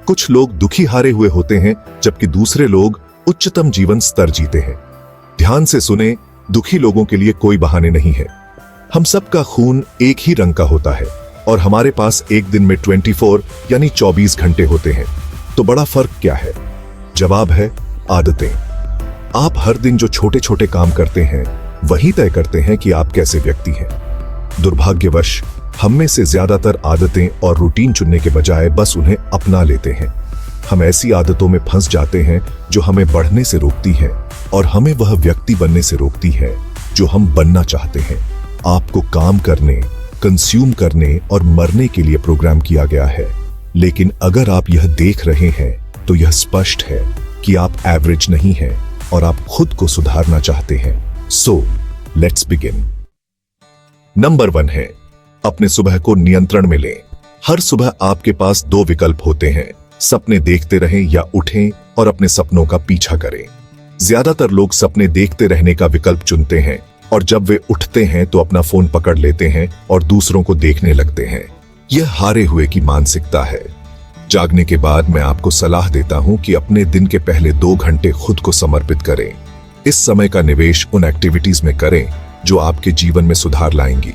कुछ लोग दुखी हारे हुए होते हैं, जबकि दूसरे लोग उच्चतम जीवन स्तर जीते हैं। ध्यान से सुने, दुखी लोगों के लिए कोई बहाने नहीं है। हम सबका खून एक ही रंग का होता है और हमारे पास एक दिन में 24 यानी 24 घंटे होते हैं। तो बड़ा फर्क क्या है? जवाब है आदतें। आप हर दिन जो छोटे छोटे काम करते हैं वही तय करते हैं कि आप कैसे व्यक्ति हैं। दुर्भाग्यवश हम में से ज्यादातर आदतें और रूटीन चुनने के बजाय बस उन्हें अपना लेते हैं। हम ऐसी आदतों में फंस जाते हैं जो हमें बढ़ने से रोकती है और हमें वह व्यक्ति बनने से रोकती है जो हम बनना चाहते हैं। आपको काम करने, कंज्यूम करने और मरने के लिए प्रोग्राम किया गया है, लेकिन अगर आप यह देख रहे हैं तो यह स्पष्ट है कि आप एवरेज नहीं हैं और आप खुद को सुधारना चाहते हैं। So let's begin. नंबर 1 है, अपने सुबह को नियंत्रण में लें। हर सुबह आपके पास 2 विकल्प होते हैं, सपने देखते रहें या उठें और अपने सपनों का पीछा करें। ज्यादातर लोग सपने देखते रहने का विकल्प चुनते हैं और जब वे उठते हैं तो अपना फोन पकड़ लेते हैं और दूसरों को देखने लगते हैं। यह हारे हुए की मानसिकता है। जागने के बाद मैं आपको सलाह देता हूं कि अपने दिन के पहले 2 घंटे खुद को समर्पित करें। इस समय का निवेश उन एक्टिविटीज में करें जो आपके जीवन में सुधार लाएंगी,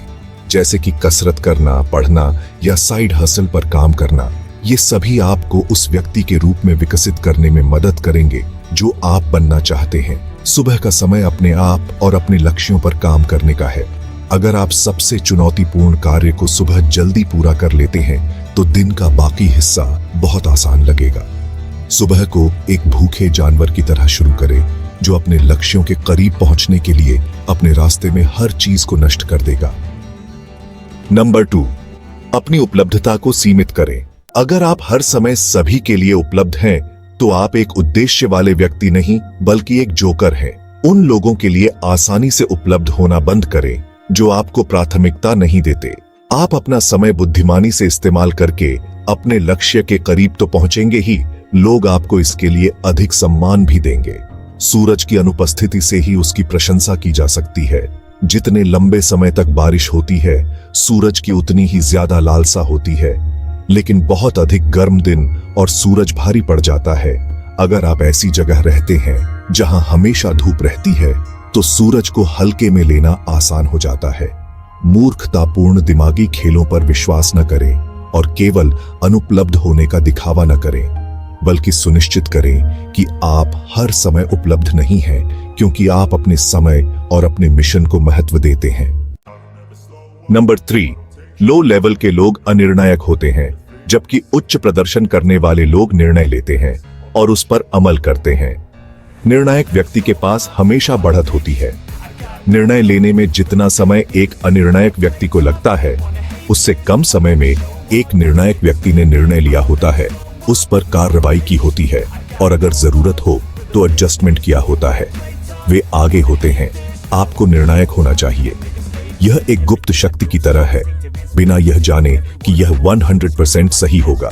जैसे कि कसरत करना, पढ़ना या साइड हसल पर काम करना। ये सभी आपको उस व्यक्ति के रूप में विकसित करने में मदद करेंगे जो आप बनना चाहते हैं। सुबह का समय अपने आप और अपने लक्ष्यों पर काम करने का है। अगर आप सबसे चुनौतीपूर्ण कार्य को सुबह जल्दी पूरा कर लेते हैं तो दिन का बाकी हिस्सा बहुत आसान लगेगा। सुबह को एक भूखे जानवर की तरह शुरू करें जो अपने लक्ष्यों के करीब पहुंचने के लिए अपने रास्ते में हर चीज को नष्ट कर देगा। नंबर 2, अपनी उपलब्धता को सीमित करें। अगर आप हर समय सभी के लिए उपलब्ध हैं तो आप एक उद्देश्य वाले व्यक्ति नहीं बल्कि एक जोकर हैं। उन लोगों के लिए आसानी से उपलब्ध होना बंद करें जो आपको प्राथमिकता नहीं देते। आप अपना समय बुद्धिमानी से इस्तेमाल करके अपने लक्ष्य के करीब तो पहुंचेंगे ही, लोग आपको इसके लिए अधिक सम्मान भी देंगे। सूरज की अनुपस्थिति से ही उसकी प्रशंसा की जा सकती है। जितने लंबे समय तक बारिश होती है, सूरज की उतनी ही ज्यादा लालसा होती है, लेकिन बहुत अधिक गर्म दिन और सूरज भारी पड़ जाता है। अगर आप ऐसी जगह रहते हैं जहां हमेशा धूप रहती है तो सूरज को हल्के में लेना आसान हो जाता है। मूर्खतापूर्ण दिमागी खेलों पर विश्वास न करें और केवल अनुपलब्ध होने का दिखावा न करें, बल्कि सुनिश्चित करें कि आप हर समय उपलब्ध नहीं हैं, क्योंकि आप अपने समय और अपने मिशन को महत्व देते हैं। नंबर 3, लो लेवल के लोग अनिर्णायक होते हैं, जबकि उच्च प्रदर्शन करने वाले लोग निर्णय लेते हैं और उस पर अमल करते हैं। निर्णायक व्यक्ति के पास हमेशा बढ़त होती है। निर्णय लेने में जितना समय एक अनिर्णायक व्यक्ति को लगता है, उससे कम समय में एक निर्णायक व्यक्ति ने निर्णय लिया होता है, उस पर कार्रवाई की होती है और अगर जरूरत हो तो एडजस्टमेंट किया होता है। वे आगे होते हैं। आपको निर्णायक होना चाहिए। यह एक गुप्त शक्ति की तरह है, बिना यह जाने कि यह 100% सही होगा।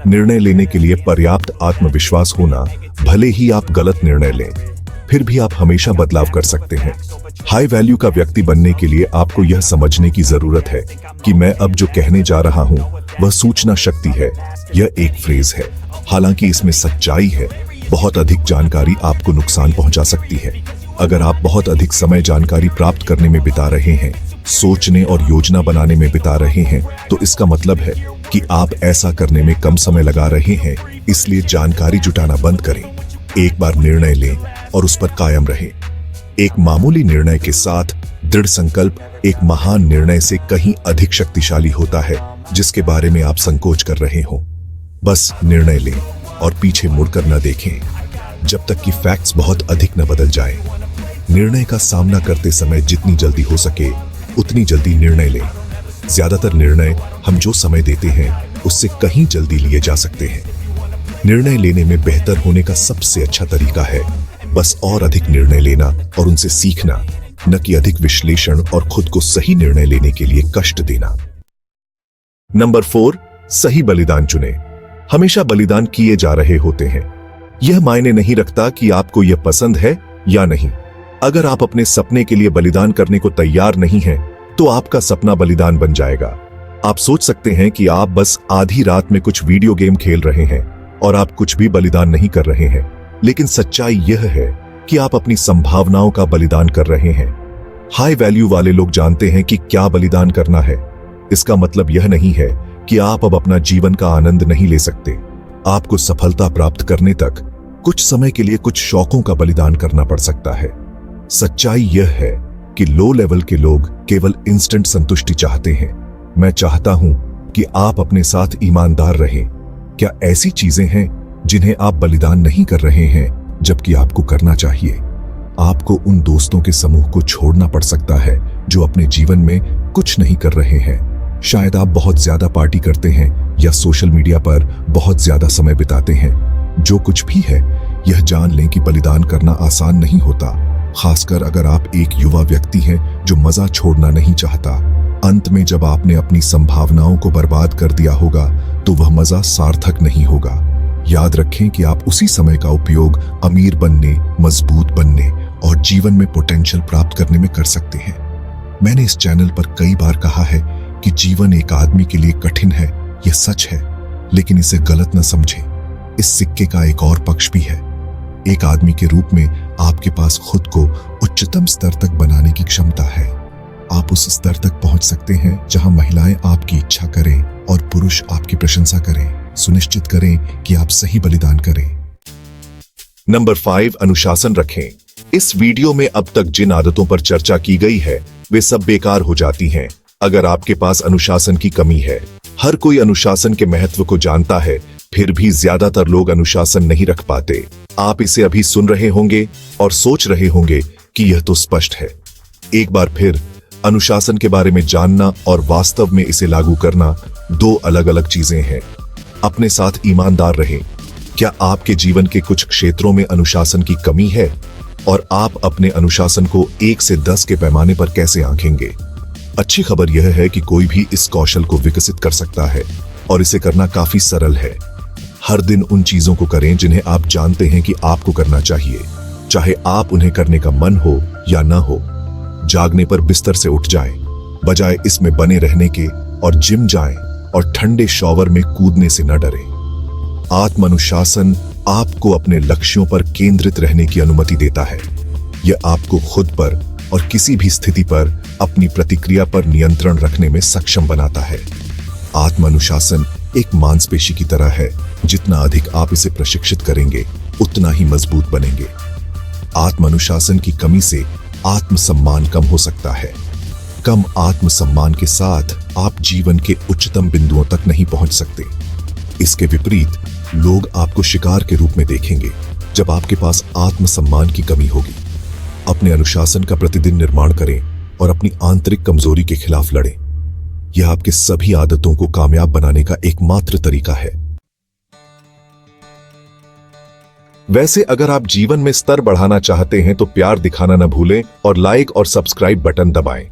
निर्णय लेने के लिए पर्याप्त आत्मविश्वास होना, भले ही आप गलत निर्णय लें, फिर भी आप हमेशा बदलाव कर सकते हैं। हाई वैल्यू का व्यक्ति बनने के लिए आपको यह समझने की जरूरत है कि मैं अब जो कहने जा रहा हूं वह सूचना शक्ति है। यह एक फ्रेज है, हालांकि इसमें सच्चाई है। बहुत अधिक जानकारी आपको नुकसान पहुंचा सकती है। अगर आप बहुत अधिक समय जानकारी प्राप्त करने में बिता रहे हैं, सोचने और योजना बनाने में बिता रहे हैं, तो इसका मतलब है कि आप ऐसा करने में कम समय लगा रहे हैं। इसलिए जानकारी जुटाना बंद करें। एक बार निर्णय लें और उस पर कायम रहें। एक मामूली निर्णय के साथ दृढ़ संकल्प एक महान निर्णय से कहीं अधिक शक्तिशाली होता है, जिसके बारे में आप संकोच कर रहे हो। बस निर्णय लें और पीछे मुड़कर न देखें, जब तक कि फैक्ट्स बहुत अधिक न बदल जाएं। निर्णय का सामना करते समय जितनी जल्दी हो सके उतनी जल्दी निर्णय लें। ज्यादातर निर्णय हम जो समय देते हैं उससे कहीं जल्दी लिए जा सकते हैं। निर्णय लेने में बेहतर होने का सबसे अच्छा तरीका है बस और अधिक निर्णय लेना और उनसे सीखना, न कि अधिक विश्लेषण और खुद को सही निर्णय लेने के लिए कष्ट देना। नंबर 4, सही बलिदान चुनें। हमेशा बलिदान किए जा रहे होते हैं। यह मायने नहीं रखता कि आपको यह पसंद है या नहीं। अगर आप अपने सपने के लिए बलिदान करने को तैयार नहीं हैं, तो आपका सपना बलिदान बन जाएगा। आप सोच सकते हैं कि आप बस आधी रात में कुछ वीडियो गेम खेल रहे हैं, और आप कुछ भी बलिदान नहीं कर रहे हैं, लेकिन सच्चाई यह है कि आप अपनी संभावनाओं का बलिदान कर रहे हैं। हाई वैल्यू वाले लोग जानते हैं कि क्या बलिदान करना है। इसका मतलब यह नहीं है कि आप अब अपना जीवन का आनंद नहीं ले सकते। आपको सफलता प्राप्त करने तक कुछ समय के लिए कुछ शौकों का बलिदान करना पड़ सकता है। सच्चाई यह है कि लो लेवल के लोग केवल इंस्टेंट संतुष्टि चाहते हैं। मैं चाहता हूं कि आप अपने साथ ईमानदार रहें। क्या ऐसी चीजें हैं जिन्हें आप बलिदान नहीं कर रहे हैं जबकि आपको करना चाहिए? आपको उन दोस्तों के समूह को छोड़ना पड़ सकता है जो अपने जीवन में कुछ नहीं कर रहे हैं। शायद आप बहुत ज्यादा पार्टी करते हैं या सोशल मीडिया पर बहुत ज्यादा समय बिताते हैं। जो कुछ भी है, यह जान लें कि बलिदान करना आसान नहीं होता, खासकर अगर आप एक युवा व्यक्ति हैं जो मजा छोड़ना नहीं चाहता। अंत में जब आपने अपनी संभावनाओं को बर्बाद कर दिया होगा तो वह मजा सार्थक नहीं होगा। याद रखें कि आप उसी समय का उपयोग अमीर बनने, मजबूत बनने और जीवन में पोटेंशियल प्राप्त करने में कर सकते हैं। मैंने इस चैनल पर कई बार कहा है कि जीवन एक आदमी के लिए कठिन है। यह सच है, लेकिन इसे गलत न समझें। इस सिक्के का एक और पक्ष भी है। एक आदमी के रूप में आपके पास खुद को उच्चतम स्तर तक बनाने की क्षमता है। आप उस स्तर तक पहुंच सकते हैं जहां महिलाएं आपकी इच्छा करें और पुरुष आपकी प्रशंसा करें। सुनिश्चित करें कि आप सही बलिदान करें। नंबर 5, अनुशासन रखें। इस वीडियो में अब तक जिन आदतों पर चर्चा की गई है वे सब बेकार हो जाती हैं अगर आपके पास अनुशासन की कमी है। हर कोई अनुशासन के महत्व को जानता है, फिर भी ज्यादातर लोग अनुशासन नहीं रख पाते। आप इसे अभी सुन रहे होंगे और सोच रहे होंगे कि यह तो स्पष्ट है। एक बार फिर, अनुशासन के बारे में जानना और वास्तव में इसे लागू करना दो अलग अलग चीजें हैं। अपने साथ ईमानदार रहें। क्या आपके जीवन के कुछ क्षेत्रों में अनुशासन की कमी है और आप अपने अनुशासन को 1 से 10 के पैमाने पर कैसे आंकेंगे? अच्छी खबर यह है कि कोई भी इस कौशल को विकसित कर सकता है और इसे करना काफी सरल है। हर दिन उन चीजों को करें जिन्हें आप जानते हैं कि आपको करना चाहिए, चाहे आप उन्हें करने का मन हो या ना हो। जागने पर बिस्तर से उठ जाएं, बजाय इसमें बने रहने के, और जिम जाएं और ठंडे शॉवर में कूदने से न डरें। आत्म अनुशासन आपको अपने लक्ष्यों पर केंद्रित रहने की अनुमति देता है। यह आपको खुद पर और किसी भी स्थिति पर अपनी प्रतिक्रिया पर नियंत्रण रखने में सक्षम बनाता है। आत्म अनुशासन एक मांसपेशी की तरह है। जितना अधिक आप इसे प्रशिक्षित करेंगे, उतना ही मजबूत बनेंगे। आत्म अनुशासन की कमी से आत्मसम्मान कम हो सकता है। कम आत्मसम्मान के साथ आप जीवन के उच्चतम बिंदुओं तक नहीं पहुंच सकते। इसके विपरीत, लोग आपको शिकार के रूप में देखेंगे जब आपके पास आत्मसम्मान की कमी होगी। अपने अनुशासन का प्रतिदिन निर्माण करें और अपनी आंतरिक कमजोरी के खिलाफ लड़ें। यह आपके सभी आदतों को कामयाब बनाने का एकमात्र तरीका है। वैसे अगर आप जीवन में स्तर बढ़ाना चाहते हैं तो प्यार दिखाना न भूलें और लाइक और सब्सक्राइब बटन दबाएं।